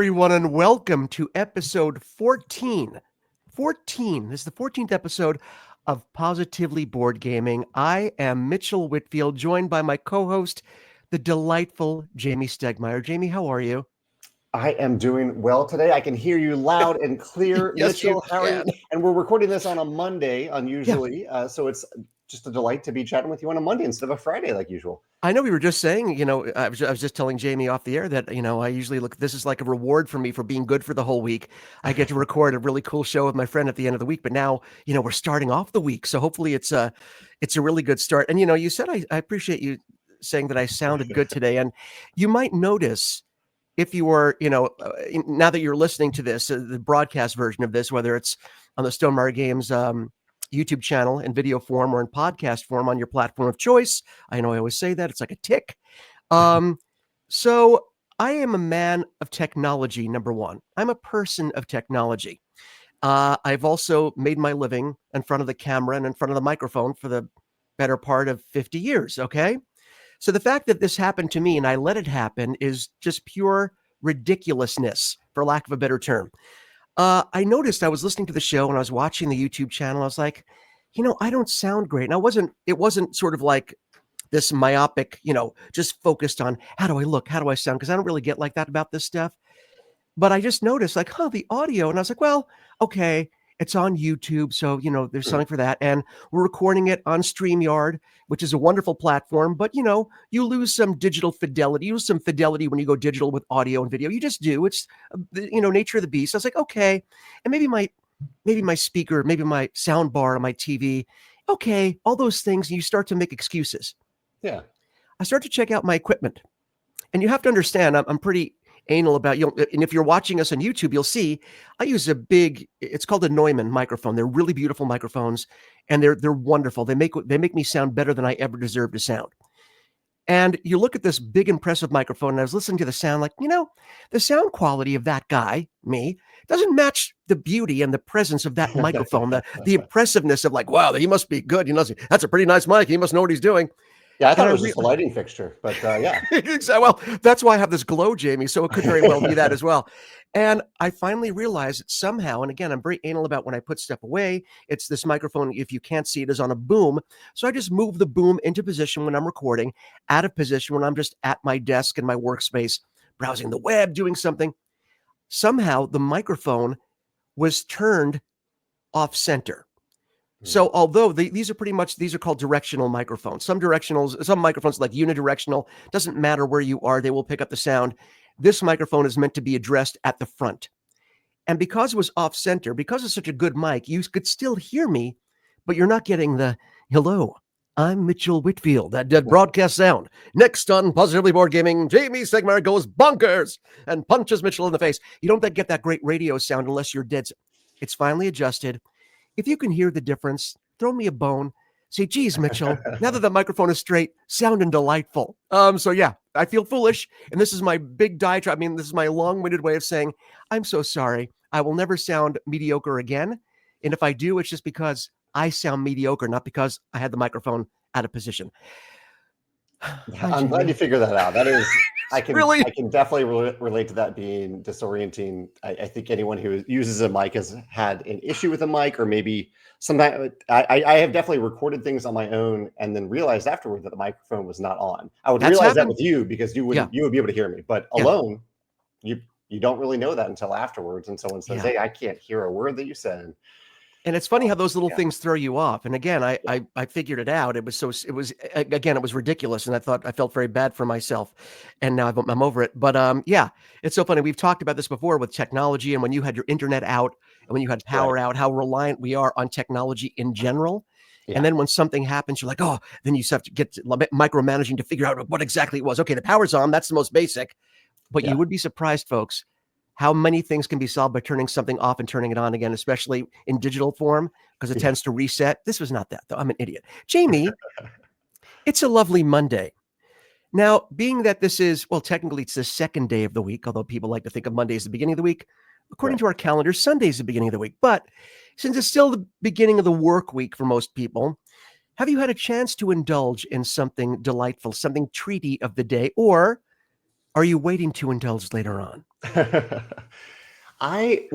Everyone, and welcome to episode 14. 14. This is the 14th episode of Positively Board Gaming. I am Mitchell Whitfield, joined by my co-host, the delightful Jamey Stegmeyer. Jamey, how are you? I am doing well today. I can hear you loud and clear. Yes, you Mitchell, how are you? can. And we're recording this on a Monday, unusually. So it's just a delight to be chatting with you on a Monday instead of a Friday like usual. I know we were just saying, I was just telling Jamey off the air that, I usually this is like a reward for me for being good for the whole week. I get to record a really cool show with my friend at the end of the week, but now, we're starting off the week. So hopefully it's a really good start. And, you said, I appreciate you saying that I sounded good today. And you might notice if you were, now that you're listening to this, the broadcast version of this, whether it's on the Stonemaier Games, YouTube channel in video form or in podcast form on your platform of choice. I know I always say that. It's like a tick. So I am a man of technology, number one. I'm a person of technology. I've also made my living in front of the camera and in front of the microphone for the better part of 50 years, okay? So the fact that this happened to me and I let it happen is just pure ridiculousness, for lack of a better term. I noticed I was listening to the show and I was watching the YouTube channel. I was like, I don't sound great. And it wasn't sort of like this myopic, just focused on how do I look? How do I sound? Because I don't really get like that about this stuff. But I just noticed like, the audio. And I was like, well, okay, it's on YouTube. So, there's something for that. And we're recording it on StreamYard, which is a wonderful platform. But, you lose some digital fidelity. You lose some fidelity when you go digital with audio and video. You just do. It's, nature of the beast. I was like, okay. And maybe my speaker, maybe my sound bar on my TV. Okay. All those things. And you start to make excuses. Yeah. I start to check out my equipment. And you have to understand, I'm pretty anal about, and if you're watching us on YouTube, you'll see I use it's called a Neumann microphone. They're really beautiful microphones and they're wonderful. They make me sound better than I ever deserve to sound. And you look at this big, impressive microphone, and I was listening to the sound like, the sound quality of that guy, me, doesn't match the beauty and the presence of that microphone, the impressiveness of like, wow, he must be good. That's a pretty nice mic. He must know what he's doing. Yeah, I thought it was just a lighting fixture, but yeah. Well, that's why I have this glow, Jamey, so it could very well be that as well. And I finally realized that somehow, and again, I'm very anal about when I put stuff away, it's this microphone, if you can't see it, is on a boom. So I just move the boom into position when I'm recording, out of position when I'm just at my desk in my workspace, browsing the web, doing something. Somehow the microphone was turned off center. So although these are called directional microphones. Some microphones like unidirectional, doesn't matter where you are, they will pick up the sound. This microphone is meant to be addressed at the front. And because it was off center, because it's such a good mic, you could still hear me, but you're not getting the, hello, I'm Mitchell Whitfield, that dead broadcast sound. Next on Positively Board Gaming, Jamey Stegmeyer goes bonkers and punches Mitchell in the face. You don't get that great radio sound unless you're dead. It's finally adjusted. If you can hear the difference, throw me a bone. Say, geez, Mitchell, now that the microphone is straight, sounding delightful. So yeah, I feel foolish. And this is my big diatribe. I mean, this is my long-winded way of saying, I'm so sorry. I will never sound mediocre again. And if I do, it's just because I sound mediocre, not because I had the microphone out of position. I'm glad you figured that out. That is, I can definitely relate to that being disorienting. I think anyone who uses a mic has had an issue with a mic, or maybe sometimes I have definitely recorded things on my own and then realized afterward that the microphone was not on. I would realize that with you because you would be able to hear me, but alone, you don't really know that until afterwards. And someone says, hey, I can't hear a word that you said. And it's funny how those little things throw you off. And again, I figured it out. It was ridiculous. And I felt very bad for myself. And now I'm over it. But yeah, it's so funny. We've talked about this before with technology and when you had your internet out and when you had power out, how reliant we are on technology in general. Yeah. And then when something happens, you're like, oh, then you have to get to micromanaging to figure out what exactly it was. Okay, the power's on. That's the most basic. But you would be surprised, folks, how many things can be solved by turning something off and turning it on again, especially in digital form, because it tends to reset. This was not that, though. I'm an idiot. Jamey, it's a lovely Monday. Now, being that this is, well, technically it's the second day of the week, although people like to think of Monday as the beginning of the week. According to our calendar, Sunday is the beginning of the week. But since it's still the beginning of the work week for most people, have you had a chance to indulge in something delightful, something treaty of the day, or are you waiting to indulge later on? I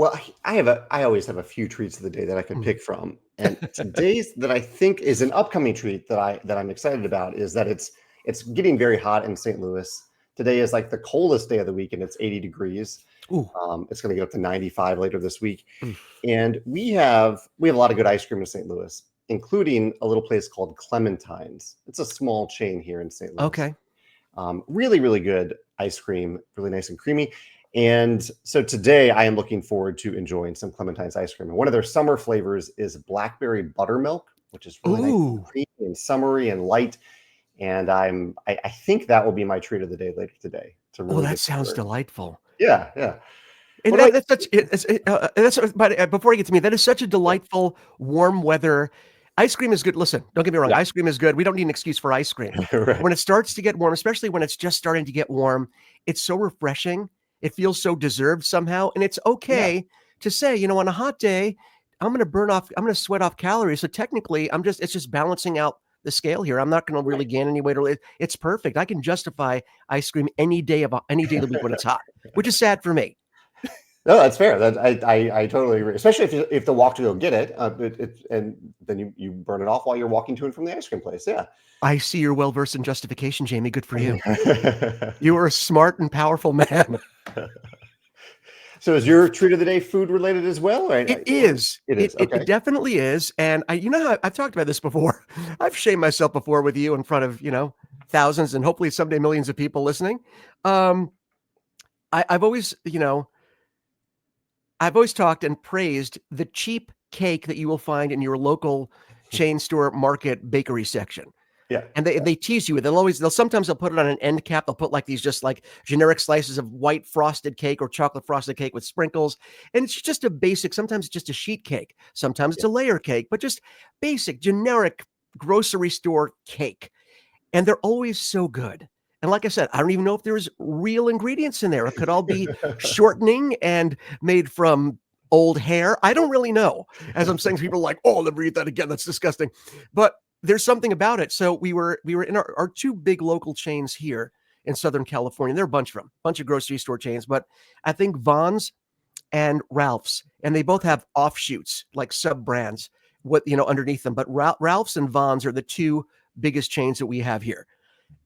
always have a few treats of the day that I could pick from. And today's that I think is an upcoming treat that I'm excited about is that it's getting very hot in St. Louis. Today is like the coldest day of the week and it's 80 degrees. It's going to get up to 95 later this week. And we have a lot of good ice cream in St. Louis, including a little place called Clementine's. It's a small chain here in St. Louis. Okay. Really, really good ice cream, really nice and creamy. And so today I am looking forward to enjoying some Clementine's ice cream. And one of their summer flavors is blackberry buttermilk, which is really nice and creamy and summery and light. And I think that will be my treat of the day later today. That sounds delightful. Yeah, yeah. And that's such. But before you get to me, that is such a delightful warm weather. Ice cream is good. Listen, don't get me wrong. Ice cream is good. We don't need an excuse for ice cream. Right. When it starts to get warm, especially when it's just starting to get warm, it's so refreshing. It feels so deserved somehow. And it's okay to say, on a hot day, I'm going to sweat off calories. So technically it's just balancing out the scale here. I'm not going to really gain any weight. It's perfect. I can justify ice cream any day of the week when it's hot, which is sad for me. No, that's fair. I totally agree. Especially if you have to walk to go get it, and then you burn it off while you're walking to and from the ice cream place. Yeah. I see you're well versed in justification, Jamey. Good for you. You are a smart and powerful man. So is your treat of the day food related as well? It is. Okay. It definitely is. And how I've talked about this before. I've shamed myself before with you in front of, thousands and hopefully someday millions of people listening. I've always talked and praised the cheap cake that you will find in your local chain store market bakery section. Yeah. And they tease you with it. Sometimes they'll put it on an end cap. They'll put like these just like generic slices of white frosted cake or chocolate frosted cake with sprinkles. And it's just a basic, sometimes it's just a sheet cake. Sometimes it's a layer cake, but just basic, generic grocery store cake. And they're always so good. And like I said, I don't even know if there's real ingredients in there. It could all be shortening and made from old hair. I don't really know. As I'm saying, people are like, oh, let me read that again. That's disgusting. But there's something about it. So we were in our two big local chains here in Southern California. There are a bunch of grocery store chains, but I think Vons and Ralph's, and they both have offshoots, like sub brands, underneath them. But Ralph's and Vons are the two biggest chains that we have here.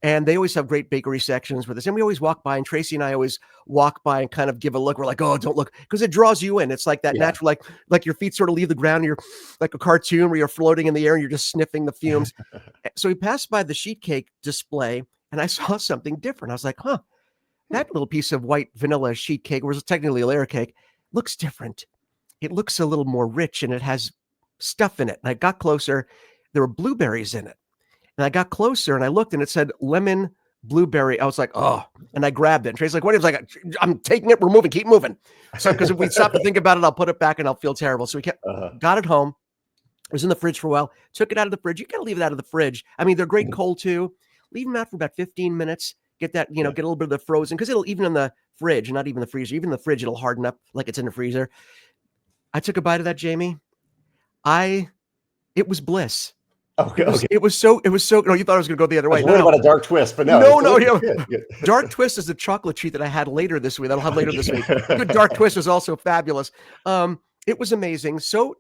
And they always have great bakery sections with us. And we always walk by, and Tracy and I always walk by and kind of give a look. We're like, oh, don't look, because it draws you in. It's like that natural, like your feet sort of leave the ground. You're like a cartoon where you're floating in the air and you're just sniffing the fumes. So we passed by the sheet cake display and I saw something different. I was like, that little piece of white vanilla sheet cake, or was technically a layer cake, looks different. It looks a little more rich and it has stuff in it. And I got closer. There were blueberries in it. And I got closer and I looked and it said lemon blueberry. I was like, oh, and I grabbed it. And Tracy's like, what? He was like, I'm taking it. We're moving. Keep moving. So, because if we stop to think about it, I'll put it back and I'll feel terrible. So we got it home. It was in the fridge for a while. Took it out of the fridge. You got to leave it out of the fridge. I mean, they're great cold too. Leave them out for about 15 minutes. Get that, get a little bit of the frozen, because it'll, even in the fridge, not even the freezer, even the fridge, it'll harden up like it's in the freezer. I took a bite of that, Jamey. It was bliss. Okay. It was so. No, you thought I was going to go the other way. I was worried about a dark twist, but no. Dark twist is the chocolate treat that I had later this week. That'll have later this week. Good dark twist was also fabulous. It was amazing. So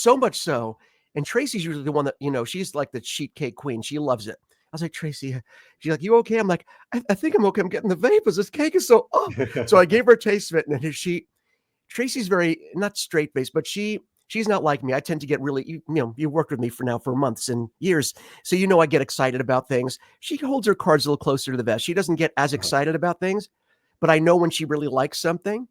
much so. And Tracy's usually the one that, she's like the sheet cake queen. She loves it. I was like, Tracy, she's like, you okay? I'm like, I think I'm okay. I'm getting the vapors. This cake is so, So I gave her a taste of it. And Tracy's very, not straight faced, but she's not like me. I tend to get really, you worked with me for months and years. So, I get excited about things. She holds her cards a little closer to the vest. She doesn't get as excited about things, but I know when she really likes something.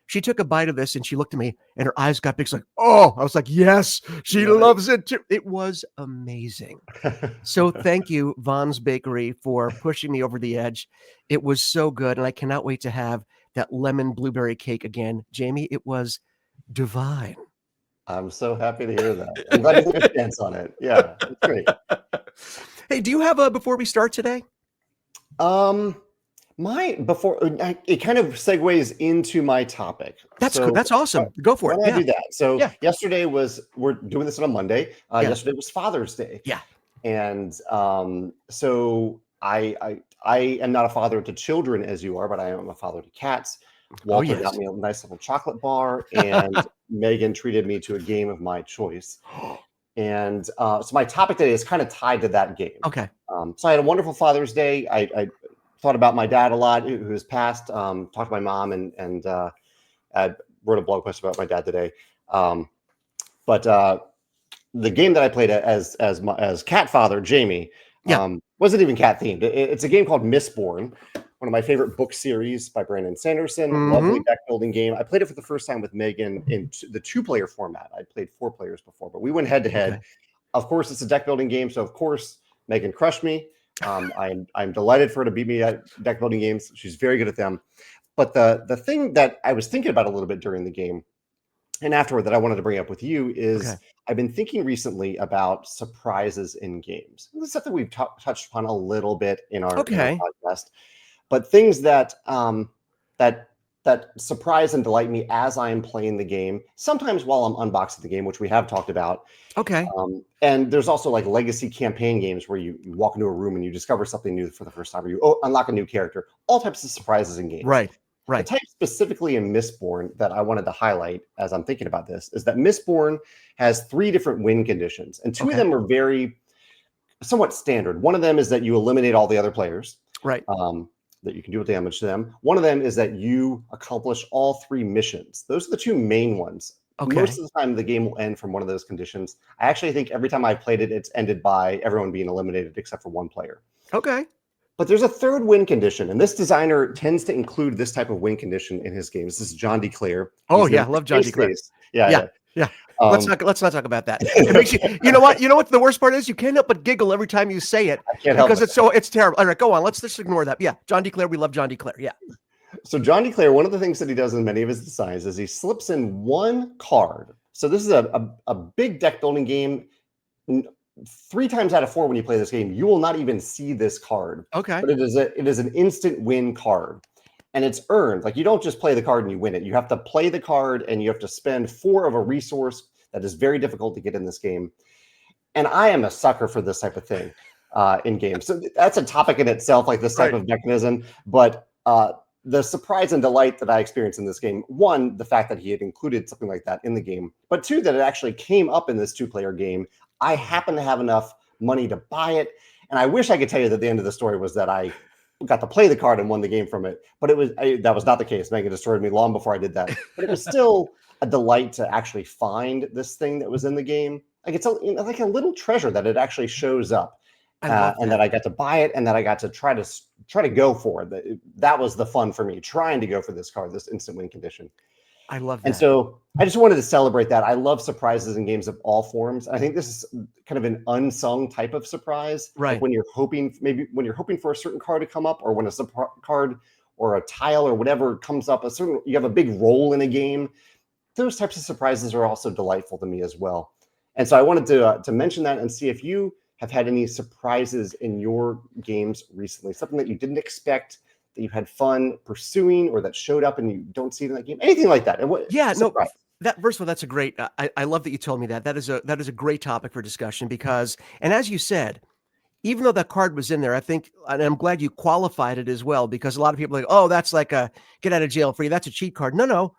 She took a bite of this and she looked at me and her eyes got big. She's like, oh, I was like, yes, she loves it too. It was amazing. So thank you, Von's Bakery, for pushing me over the edge. It was so good. And I cannot wait to have that lemon blueberry cake again. Jamey, it was divine. I'm so happy to hear that. I'm glad you took a chance on it. Yeah, it's great. Hey, do you have a before we start today? It kind of segues into my topic. That's good. That's awesome. Go for it. I do that. So yesterday we're doing this on a Monday. Yesterday was Father's Day. Yeah. And so I am not a father to children as you are, but I am a father to cats. Walter got me a nice little chocolate bar, and Megan treated me to a game of my choice. And so my topic today is kind of tied to that game. Okay. So I had a wonderful Father's Day. I thought about my dad a lot, who has passed. Talked to my mom, and I wrote a blog post about my dad today. But the game that I played as cat father, Jamey, wasn't even cat themed. It's a game called Mistborn, one of my favorite book series by Brandon Sanderson. Lovely deck building game. I played it for the first time with Megan in the 2-player format. I played 4 players before, but we went head to head. Of course, it's a deck building game, so of course Megan crushed me. I'm delighted for her to beat me at deck building games. She's very good at them. But the thing that I was thinking about a little bit during the game and afterward that I wanted to bring up with you is I've been thinking recently about surprises in games. This is something we've touched upon a little bit in our podcast, but things that that surprise and delight me as I am playing the game, sometimes while I'm unboxing the game, which we have talked about. And there's also like legacy campaign games where you walk into a room and you discover something new for the first time, or you unlock a new character, all types of surprises in games. The type specifically in Mistborn that I wanted to highlight as I'm thinking about this is that Mistborn has 3 different win conditions, and 2 of them are very somewhat standard. One of them is that you eliminate all the other players. That you can do damage to them. One of them is that you accomplish all 3 missions. Those are the 2 main ones. Most of the time, the game will end from one of those conditions. I actually think every time I've played it, it's ended by everyone being eliminated except for 1 player. But there's a 3rd win condition, and this designer tends to include this type of win condition in his games. This is John DeClaire. Love John DeClaire. Let's not talk about that. It makes you, you know what the worst part is? You can't help but giggle every time you say it because it's terrible. All right, go on. Let's just ignore that. John DeClaire. We love John DeClaire. So John DeClaire, one of the things that he does in many of his designs is he slips in 1 card. So this is a big deck building game. 3 times out of 4 when you play this game, you will not even see this card. But it is an instant win card. And it's earned. Like, you don't just play the card and you win it. You have to play the card and you have to spend 4 of a resource that is very difficult to get in this game. And I am a sucker for this type of thing in games. So that's a topic in itself, like this type of mechanism. But the surprise and delight that I experienced in this game, 1, the fact that he had included something like that in the game, but 2, that it actually came up in this 2-player game. I happen to have enough money to buy it. And I wish I could tell you that the end of the story was that I got to play the card and won the game from it. But that was not the case. Megan destroyed me long before I did that. But it was still a delight to actually find this thing that was in the game. Like, it's like a little treasure that it actually shows up. And that I got to buy it, and that I got to try to go for it. That was the fun for me, trying to go for this card, this instant win condition. I love that. And so I just wanted to celebrate that. I love surprises in games of all forms. I think this is kind of an unsung type of surprise. Like when you're hoping for a certain card to come up, or when a card or a tile or whatever comes up, you have a big role in a game. Those types of surprises are also delightful to me as well. And so I wanted to mention that and see if you have had any surprises in your games recently, something that you didn't expect, that you had fun pursuing, or that showed up and you don't see it in that game, anything like that. First of all, that's a great. I love that you told me that. That is a great topic for discussion because, and as you said, even though that card was in there, I think, and I'm glad you qualified it as well, because a lot of people are like, oh, that's like a get out of jail free. That's a cheat card. No,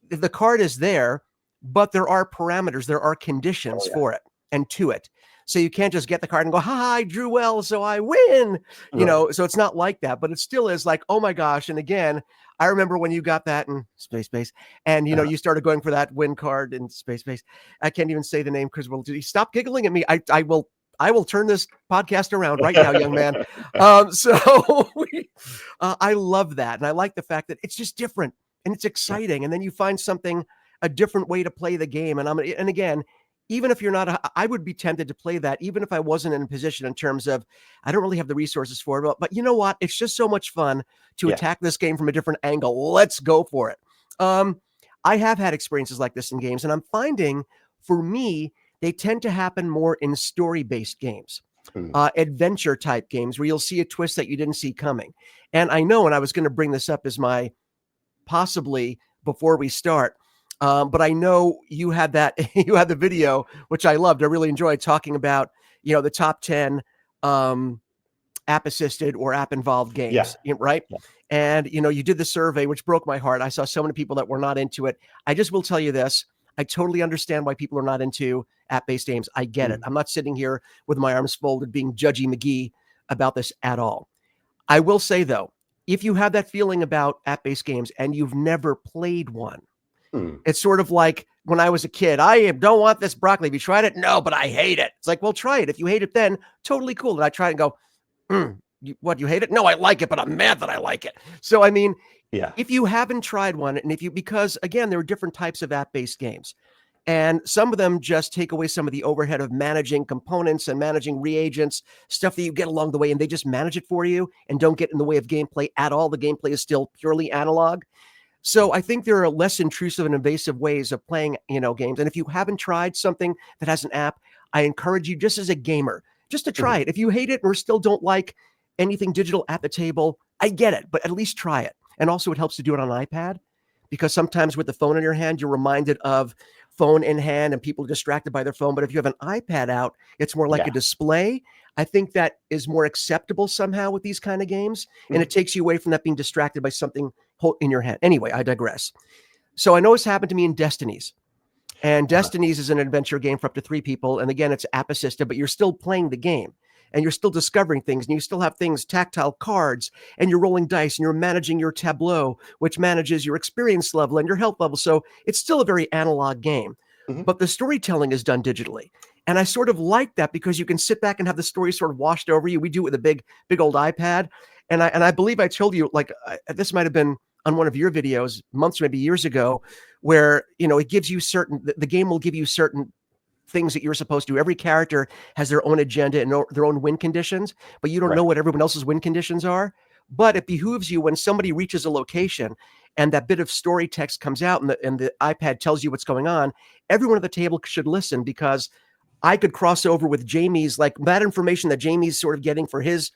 the card is there, but there are parameters, there are conditions for it and to it. So you can't just get the card and go, ha, I drew well, so I win. So it's not like that, but it still is like, oh my gosh. And again, I remember when you got that in space, and you started going for that win card in space. I can't even say the name because stop giggling at me. I will turn this podcast around right now, young man. I love that. And I like the fact that it's just different and it's exciting. And then you find a different way to play the game. And again, even if you're not, I would be tempted to play that, even if I wasn't in a position in terms of, I don't really have the resources for it. But you know what? It's just so much fun to attack this game from a different angle. Let's go for it. I have had experiences like this in games, and I'm finding, for me, they tend to happen more in story-based games, adventure-type games where you'll see a twist that you didn't see coming. And I know, and I was going to bring this up as my possibly before we start, but I know you had the video, which I loved. I really enjoyed talking about, the top 10 app assisted or app involved games, Yeah. right? Yeah. And, you did the survey, which broke my heart. I saw so many people that were not into it. I just will tell you this. I totally understand why people are not into app-based games. I get it. I'm not sitting here with my arms folded being Judgy McGee about this at all. I will say, though, if you have that feeling about app-based games and you've never played one, it's sort of like when I was a kid, I don't want this broccoli. Have you tried it? No, but I hate it. It's like, well, try it. If you hate it then, totally cool. And I try it and go, you hate it? No, I like it, but I'm mad that I like it. So, I mean, if you haven't tried one, and because again, there are different types of app-based games, and some of them just take away some of the overhead of managing components and managing reagents, stuff that you get along the way, and they just manage it for you and don't get in the way of gameplay at all. The gameplay is still purely analog. So I think there are less intrusive and invasive ways of playing, games. And if you haven't tried something that has an app, I encourage you, just as a gamer, just to try it. If you hate it or still don't like anything digital at the table, I get it, but at least try it. And also it helps to do it on an iPad, because sometimes with the phone in your hand, you're reminded of phone in hand and people are distracted by their phone. But if you have an iPad out, it's more like a display. I think that is more acceptable somehow with these kind of games. And it takes you away from that being distracted by something in your hand. Anyway, I digress. So I know it's happened to me in Destinies. And Destinies is an adventure game for up to 3 people. And again, it's app assisted, but you're still playing the game. And you're still discovering things, and you still have things, tactile cards, and you're rolling dice, and you're managing your tableau, which manages your experience level and your health level. So it's still a very analog game, but the storytelling is done digitally. And I sort of like that, because you can sit back and have the story sort of washed over you. We do it with a big old iPad. And I believe I told you, like, this might have been on one of your videos months, maybe years ago, where, it gives you the game will give you certain things that you're supposed to do. Every character has their own agenda and their own win conditions, but you don't know what everyone else's win conditions are. But it behooves you, when somebody reaches a location and that bit of story text comes out and the iPad tells you what's going on, everyone at the table should listen, because I could cross over with Jamey's, like, that information that Jamey's sort of getting for his,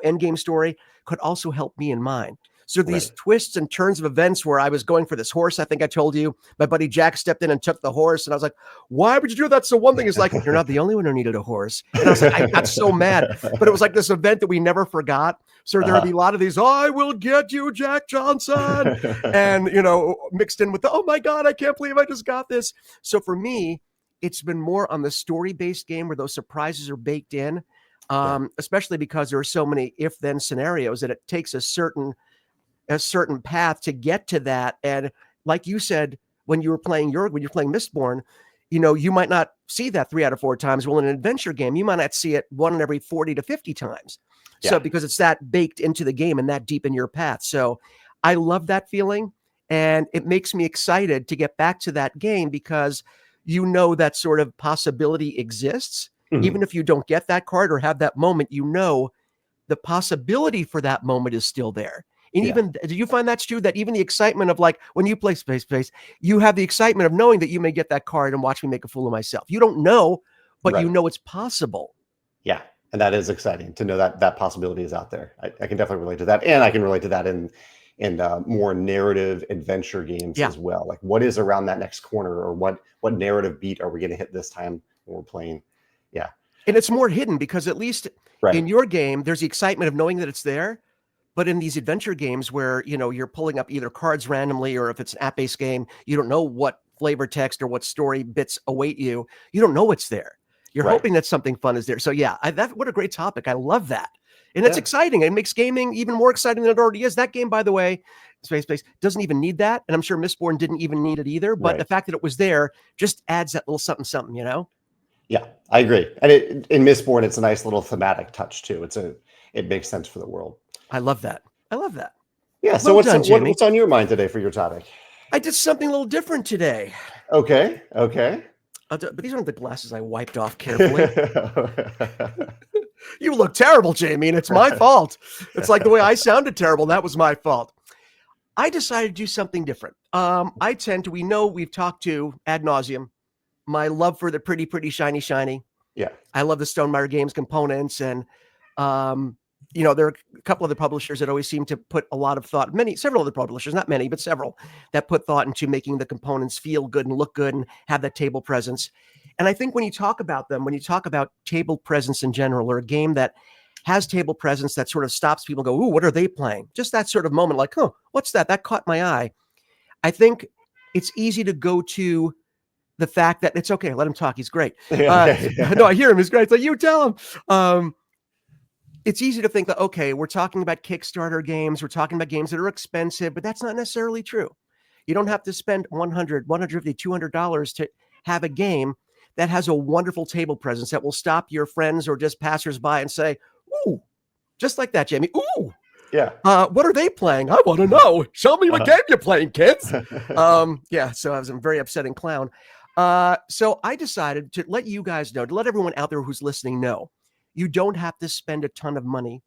end game story could also help me in mine. So these twists and turns of events where I was going for this horse, I think I told you, my buddy Jack stepped in and took the horse. And I was like, why would you do that? So one thing is like, you're not the only one who needed a horse. And I was like, I got so mad. But it was like this event that we never forgot. So there would be a lot of these, I will get you, Jack Johnson. And, mixed in with the, oh my God, I can't believe I just got this. So for me, it's been more on the story-based game where those surprises are baked in, especially because there are so many if-then scenarios that it takes a certain path to get to that. And like you said, when you're playing Mistborn, you might not see that 3 out of 4 times. Well, in an adventure game, you might not see it 1 in every 40 to 50 times. So because it's that baked into the game and that deep in your path. So I love that feeling. And it makes me excited to get back to that game, because that sort of possibility exists. Even if you don't get that card or have that moment, the possibility for that moment is still there. And even, do you find that's true, that even the excitement of, like, when you play Space, you have the excitement of knowing that you may get that card and watch me make a fool of myself. You don't know, but it's possible. Yeah. And that is exciting to know that possibility is out there. I can definitely relate to that. And I can relate to that in more narrative adventure games as well. Like, what is around that next corner, or what narrative beat are we going to hit this time when we're playing? Yeah. And it's more hidden, because at least in your game, there's the excitement of knowing that it's there. But in these adventure games where, you're pulling up either cards randomly, or if it's an app-based game, you don't know what flavor text or what story bits await you. You don't know what's there. You're hoping that something fun is there. So what a great topic. I love that. And it's exciting. It makes gaming even more exciting than it already is. That game, by the way, Space doesn't even need that. And I'm sure Mistborn didn't even need it either. But the fact that it was there just adds that little something, Yeah, I agree. And in Mistborn, it's a nice little thematic touch too. It makes sense for the world. I love that. Yeah. So what's on your mind today for your topic? I did something a little different today. Okay. But these aren't the glasses I wiped off carefully. You look terrible, Jamey, and it's my fault. It's like the way I sounded terrible. That was my fault. I decided to do something different. We've talked to ad nauseum my love for the pretty, shiny. Yeah. I love the Stonemaier Games components, and there are a couple of the publishers that always seem to put a lot of thought, several other publishers, not many, but several, that put thought into making the components feel good and look good and have that table presence. And I think when you talk about table presence in general, or a game that has table presence that sort of stops people and go, ooh, what are they playing? Just that sort of moment, like, oh, what's that? That caught my eye. I think it's easy to go to the fact that it's okay. Let him talk. He's great. No, I hear him. He's great. It's like, you tell him. It's easy to think that, okay, we're talking about Kickstarter games. We're talking about games that are expensive, but that's not necessarily true. You don't have to spend $100, $150, $200 to have a game that has a wonderful table presence that will stop your friends or just passersby and say, ooh, just like that, Jamie. Ooh, yeah. What are they playing? I want to know. Show me what game you're playing, kids. Yeah, so I was a very upsetting clown. So I decided to let you guys know, to let everyone out there who's listening know, you don't have to spend a ton of money.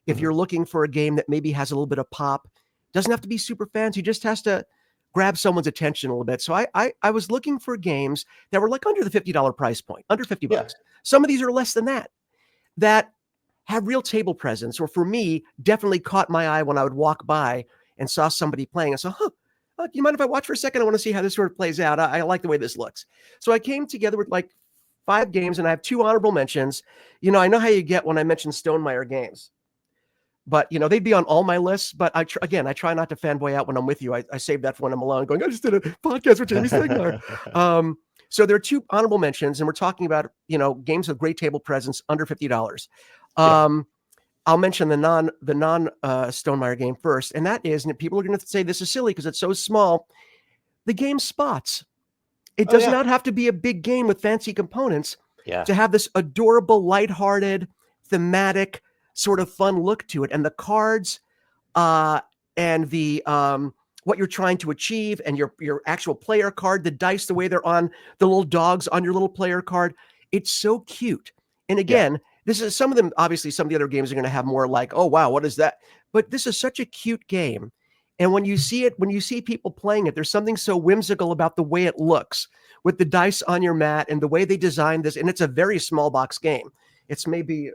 If you're looking for a game that maybe has a little bit of pop, doesn't have to be super fancy, just has to grab someone's attention a little bit. So I was looking for games that were like under the $50 price point, under 50 bucks. Some of these are less than that have real table presence, or for me, definitely caught my eye when I would walk by and saw somebody playing. I said, do you mind if I watch for a second? I want to see how this sort of plays out. I like the way this looks. So I came together with like 5 games, and I have 2 honorable mentions. You know, I know how you get when I mention Stonemaier games, but you know, they'd be on all my lists. But I try not to fanboy out when I'm with you. I save that for when I'm alone going, I just did a podcast with Jamey Stigmaier. So there are 2 honorable mentions, and we're talking about, you know, games with great table presence under $50. I'll mention the non Stonemaier game first, and that is, and people are going to say this is silly because it's so small, the game Spots. It does not have to be a big game with fancy components to have this adorable, lighthearted, thematic, sort of fun look to it. And the cards and the what you're trying to achieve, and your actual player card, the dice, the way they're on the little dogs on your little player card, it's so cute. And again, this is some of them. Obviously, some of the other games are going to have more like, oh wow, what is that? But this is such a cute game. And when you see it, when you see people playing it, there's something so whimsical about the way it looks with the dice on your mat and the way they designed this. And it's a very small box game. It's maybe,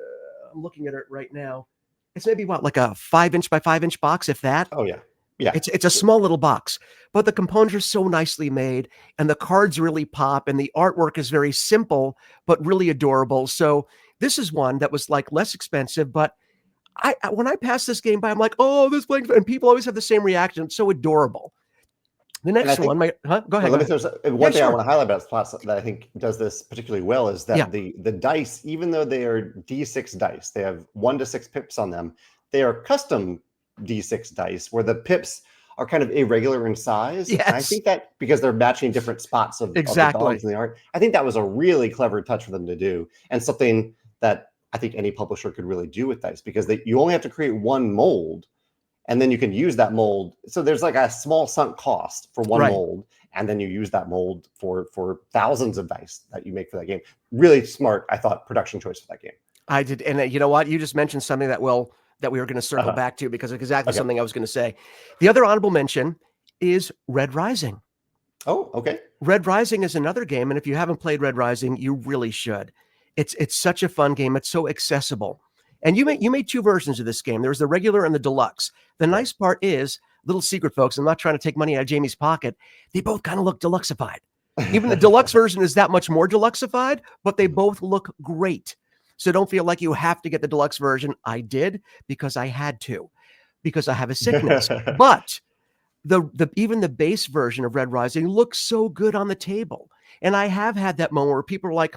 I'm looking at it right now. It's maybe what, like a 5-inch by 5-inch box, if that. Oh yeah. Yeah. It's a small little box, but the components are so nicely made, and the cards really pop, and the artwork is very simple, but really adorable. So this is one that was like less expensive, but when I pass this game by, I'm like, oh, this playing, and people always have the same reaction. It's so adorable. The next one, go ahead. There's one thing I want to highlight about Spots that I think does this particularly well is that the dice, even though they are D6 dice, they have 1 to 6 pips on them. They are custom D6 dice where the pips are kind of irregular in size. Yes. And I think that because they're matching different spots of the dogs in the art, I think that was a really clever touch for them to do, and something that I think any publisher could really do with dice, because you only have to create 1 mold, and then you can use that mold. So there's like a small sunk cost for 1 mold, and then you use that mold for thousands of dice that you make for that game. Really smart, I thought, production choice for that game. I did, and you know what? You just mentioned something that we were going to circle back to, because it's exactly something I was going to say. The other honorable mention is Red Rising. Oh, okay. Red Rising is another game, and if you haven't played Red Rising, you really should. It's such a fun game. It's so accessible. And you made 2 versions of this game. There's the regular and the deluxe. The nice part is, little secret, folks, I'm not trying to take money out of Jamie's pocket, they both kind of look deluxeified. Even the deluxe version is that much more deluxeified, but they both look great. So don't feel like you have to get the deluxe version. I did because I had to, because I have a sickness. But even the base version of Red Rising looks so good on the table. And I have had that moment where people are like,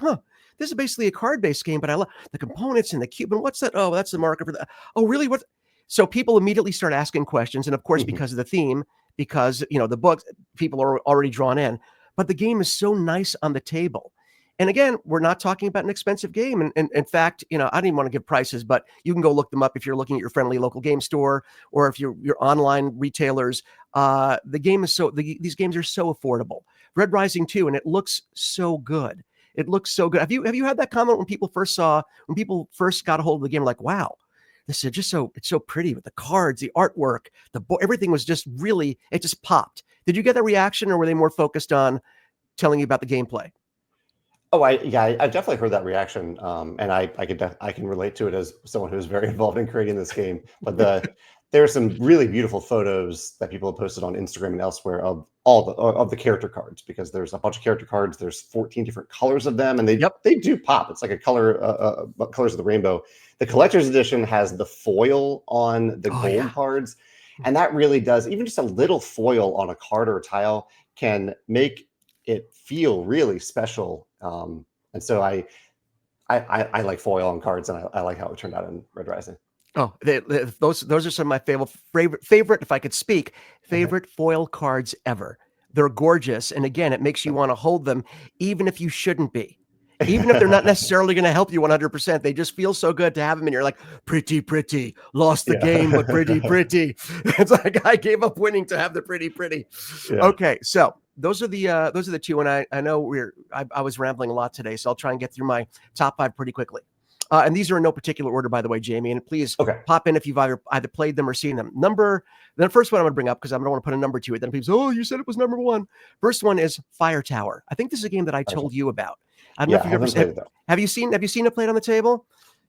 this is basically a card-based game, but I love the components and the cube. And what's that? Oh, that's the marker for that. Oh, really? What? So people immediately start asking questions. And of course, because of the theme, because, you know, the books, people are already drawn in. But the game is so nice on the table. And again, we're not talking about an expensive game. And in fact, you know, I don't even want to give prices, but you can go look them up if you're looking at your friendly local game store, or if you're online retailers. The game is these games are so affordable. Red Rising 2, and it looks so good. It looks so good. Have you had that comment when people first got a hold of the game, like, wow, this is just it's so pretty with the cards, the artwork, everything was just really, it just popped. Did you get that reaction, or were they more focused on telling you about the gameplay? Oh, I've definitely heard that reaction, and I can relate to it as someone who's very involved in creating this game. But there are some really beautiful photos that people have posted on Instagram and elsewhere of of the character cards, because there's a bunch of character cards. There's 14 different colors of them, and they do pop. It's like a color, colors of the rainbow. The collector's edition has the foil on the gold cards, and that really does, even just a little foil on a card or a tile can make it feel really special. And so I like foil on cards, and I like how it turned out in Red Rising. Oh, those are some of my favorite, if I could speak, favorite foil cards ever. They're gorgeous, and again, it makes you want to hold them, even if you shouldn't be. Even if they're not necessarily going to help you 100%, they just feel so good to have them. And you're like, pretty, lost the game, but pretty. It's like, I gave up winning to have the pretty. Yeah. Okay. So those are the two. And I know I was rambling a lot today, so I'll try and get through my top 5 pretty quickly. And these are in no particular order, by the way, Jamey. And please pop in if you've either played them or seen them. The first one I'm going to bring up, because I don't want to put a number to it. Then people say, oh, you said it was number 1. First one is Fire Tower. I think this is a game that I told you about. I don't know if you've ever seen it. Have you seen it played on the table?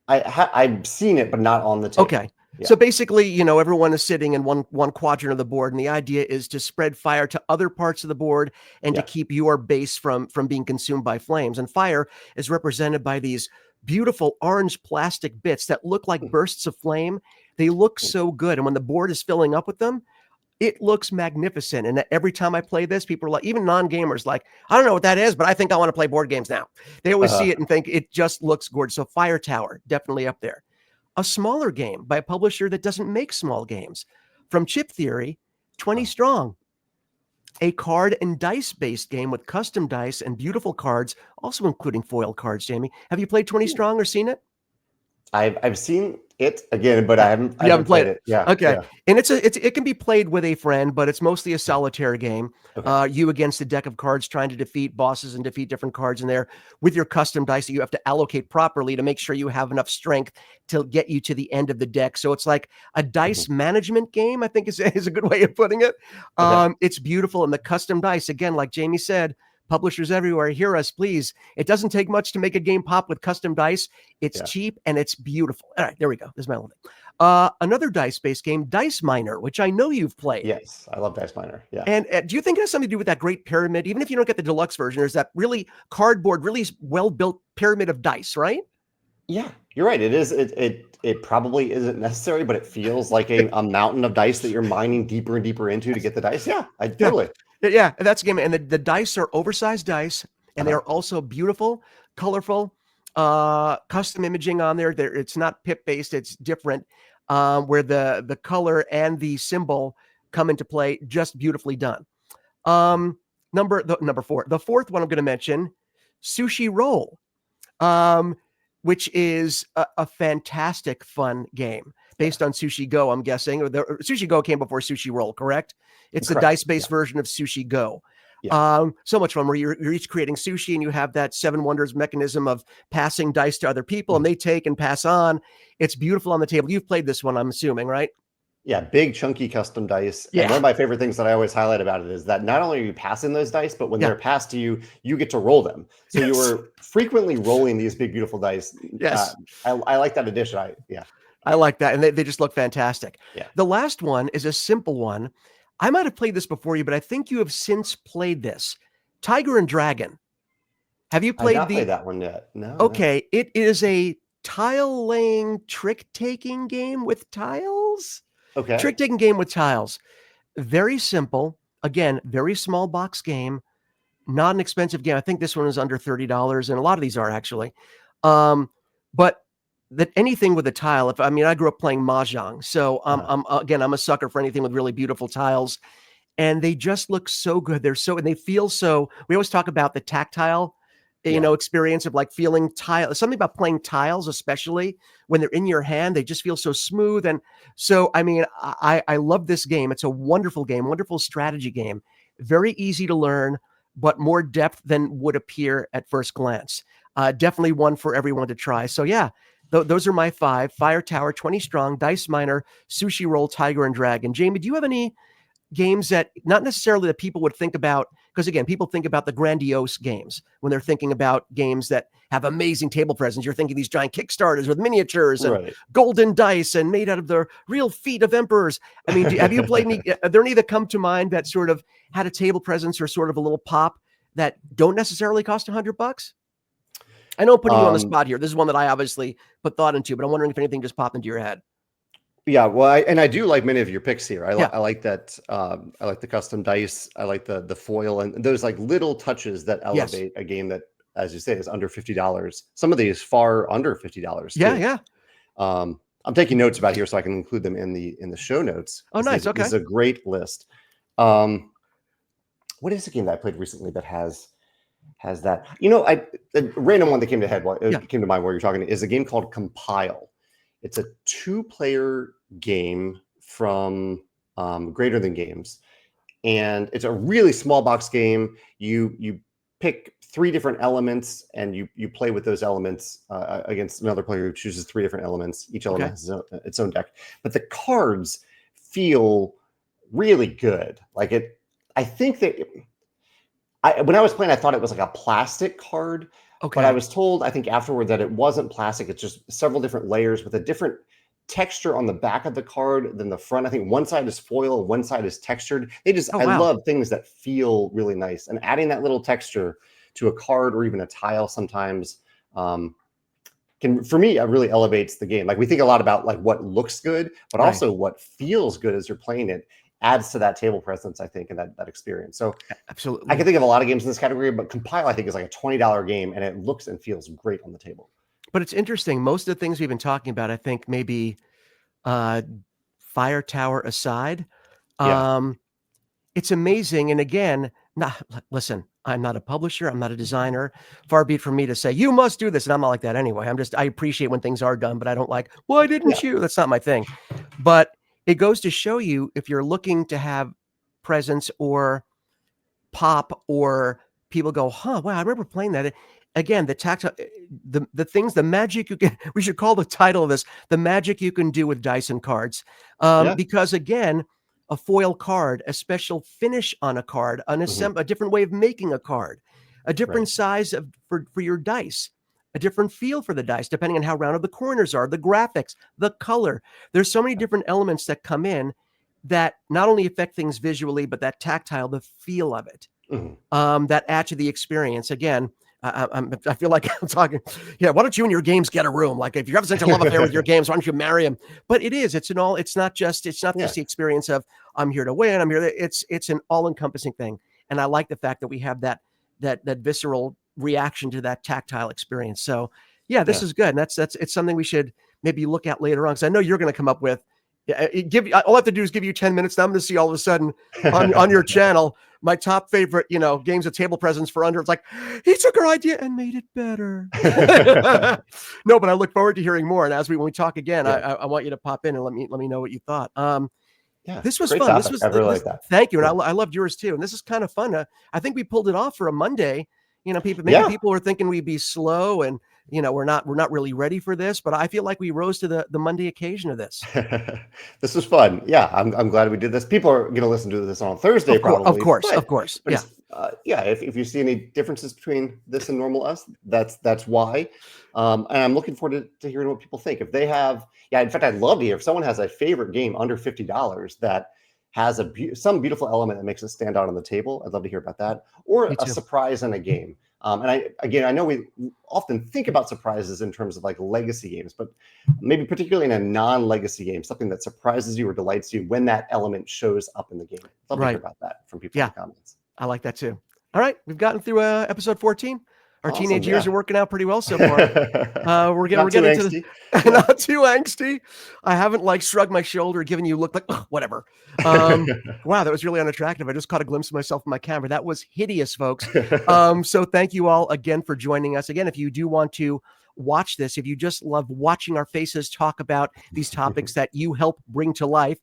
I've seen it, but not on the table. Okay. Yeah. So basically, everyone is sitting in one quadrant of the board, and the idea is to spread fire to other parts of the board and to keep your base from being consumed by flames. And fire is represented by these beautiful orange plastic bits that look like bursts of flame. They look so good. And when the board is filling up with them, it looks magnificent. And every time I play this, people are like, even non-gamers, like, I don't know what that is, but I think I want to play board games now. They always see it and think it just looks gorgeous. So Fire Tower, definitely up there. A smaller game by a publisher that doesn't make small games. From Chip Theory, 20 Strong. A card and dice-based game with custom dice and beautiful cards, also including foil cards, Jamey. Have you played 20 Strong or seen it? I've seen it again, but I haven't played it. Yeah. Okay. Yeah. And it can be played with a friend, but it's mostly a solitaire game. Okay. You against a deck of cards trying to defeat bosses and defeat different cards in there with your custom dice that you have to allocate properly to make sure you have enough strength to get you to the end of the deck. So it's like a dice management game, I think is a good way of putting it. It's beautiful. And the custom dice, again, like Jamey said, publishers everywhere, hear us, please. It doesn't take much to make a game pop with custom dice. It's cheap and it's beautiful. All right, there we go. There's my little thing. Another dice-based game, Dice Miner, which I know you've played. Yes, I love Dice Miner. Yeah. And do you think it has something to do with that great pyramid? Even if you don't get the deluxe version, there's that really cardboard, really well-built pyramid of dice, right? Yeah, you're right. It is. It probably isn't necessary, but it feels like a mountain of dice that you're mining deeper and deeper into to get the dice. Yeah, totally. Yeah, that's a game. And the dice are oversized dice, and they are also beautiful, colorful, custom imaging on there. It's not pip-based, it's different, where the color and the symbol come into play, just beautifully done. Number 4. The fourth one I'm going to mention, Sushi Roll, which is a fantastic, fun game based on Sushi Go, I'm guessing. Sushi Go came before Sushi Roll, correct? It's the dice-based version of Sushi Go. Yeah. So much fun where you're each creating sushi and you have that 7 wonders mechanism of passing dice to other people and they take and pass on. It's beautiful on the table. You've played this one, I'm assuming, right? Yeah, big chunky custom dice. Yeah. And one of my favorite things that I always highlight about it is that not only are you passing those dice, but when they're passed to you, you get to roll them. So you were frequently rolling these big, beautiful dice. Yes. I like that addition. I like that. And they just look fantastic. Yeah. The last one is a simple one. I might have played this before you, but I think you have since played this. Tiger and Dragon. Have you played played that one yet? No. Okay. No. It is a tile laying trick taking game with tiles. Okay. Trick taking game with tiles. Very simple. Again, very small box game. Not an expensive game. I think this one is under $30, and a lot of these are actually. But that anything with a tile, I grew up playing Mahjong. So I'm a sucker for anything with really beautiful tiles. And they just look so good. And they feel so, we always talk about the tactile, experience of like feeling tile. Something about playing tiles, especially when they're in your hand, they just feel so smooth. And so, I love this game. It's a wonderful game, wonderful strategy game, very easy to learn, but more depth than would appear at first glance. Definitely one for everyone to try. So yeah, those are my 5: Fire Tower, 20 Strong, Dice Miner, Sushi Roll, Tiger and Dragon. Jamey, do you have any games that not necessarily that people would think about because again, people think about the grandiose games when they're thinking about games that have amazing table presence. You're thinking these giant Kickstarters with miniatures and golden dice and made out of the real feet of emperors. I mean, have you played any? Are there any that come to mind that sort of had a table presence or sort of a little pop that don't necessarily cost $100? I know I'm putting you on the spot here. This is one that I obviously put thought into, but I'm wondering if anything just popped into your head. Yeah, well, I do like many of your picks here. I like that. I like the custom dice. I like the foil and those like little touches that elevate a game that, as you say, is under $50. Some of these far under $50. Yeah. I'm taking notes about here so I can include them in the show notes. Oh, nice. Okay, this is a great list. What is the game that I played recently that has that? You know, a random one that came to mind while you're talking is a game called Compile. It's a 2-player game from Greater Than Games, and it's a really small box game. You pick 3 different elements, and you play with those elements against another player who chooses 3 different elements. Each element has its own deck, but the cards feel really good. Like it, I think that when I was playing, I thought it was like a plastic card. But I was told, I think afterward, that it wasn't plastic. It's just several different layers with a different texture on the back of the card than the front. I think one side is foil, one side is textured. I love things that feel really nice. And adding that little texture to a card or even a tile sometimes for me, it really elevates the game. Like we think a lot about like what looks good, but also what feels good as you're playing it. Adds to that table presence, I think, and that experience. So absolutely, I can think of a lot of games in this category, but Compile, I think, is like a $20 game, and it looks and feels great on the table. But it's interesting. Most of the things we've been talking about, I think, maybe Fire Tower aside, it's amazing. And again, listen, I'm not a publisher. I'm not a designer. Far be it from me to say, you must do this. And I'm not like that anyway. I appreciate when things are done, but I don't like, why didn't you? That's not my thing. But it goes to show you, if you're looking to have presence or pop, or people go, wow, I remember playing that. Again, the tactile, the things, the magic you can, we should call the title of this, the magic you can do with dice and cards. Because again, a foil card, a special finish on a card, a different way of making a card, a different size for your dice, a different feel for the dice, depending on how rounded the corners are, the graphics, the color. There's so many different elements that come in that not only affect things visually, but that tactile, the feel of it, that add to the experience. Again, I feel like I'm talking, why don't you and your games get a room? Like if you have such a love affair with your games, why don't you marry them? But it's not just the experience of I'm here to win, I'm here. It's an all encompassing thing. And I like the fact that we have that visceral reaction to that tactile experience. So this is good. And it's something we should maybe look at later on. Cause I know you're going to come up with, all I have to do is give you 10 minutes. Now I'm going to see all of a sudden on your channel, my top favorite, games of table presence for under. It's like, he took our idea and made it better. No, but I look forward to hearing more. And when we talk again, I want you to pop in and let me know what you thought. This was fun. Topic. I really like that. Thank you. And I loved yours too. And this is kind of fun. I think we pulled it off for a Monday. People were thinking we'd be slow and, we're not really ready for this, but I feel like we rose to the Monday occasion of this. This was fun. Yeah. I'm glad we did this. People are going to listen to this on Thursday, probably. Of course. If you see any differences between this and normal us, that's why. And I'm looking forward to hearing what people think. If they have, in fact, I'd love to hear if someone has a favorite game under $50 that has some beautiful element that makes it stand out on the table. I'd love to hear about that, or a surprise in a game. And I know we often think about surprises in terms of like legacy games, but maybe particularly in a non-legacy game, something that surprises you or delights you when that element shows up in the game. I'd love to hear about that from people in the comments. I like that too. All right. We've gotten through episode 14. Our teenage years are working out pretty well so far. We're getting into not too angsty. I haven't shrugged my shoulder, given you a look like whatever. Wow, that was really unattractive. I just caught a glimpse of myself in my camera. That was hideous, folks. So thank you all again for joining us. Again, if you do want to watch this, if you just love watching our faces talk about these topics that you help bring to life,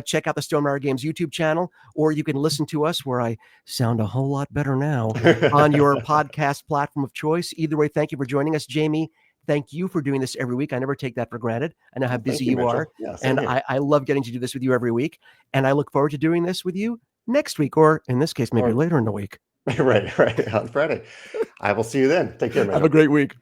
check out the Stonemaier Games YouTube channel, or you can listen to us where I sound a whole lot better now on your podcast platform of choice. Either way, thank you for joining us. Jamey, thank you for doing this every week. I never take that for granted. I know how busy you are. And I love getting to do this with you every week. And I look forward to doing this with you next week, or in this case, maybe Or- later in the week. Right, on Friday. I will see you then. Take care, man. Have a great week.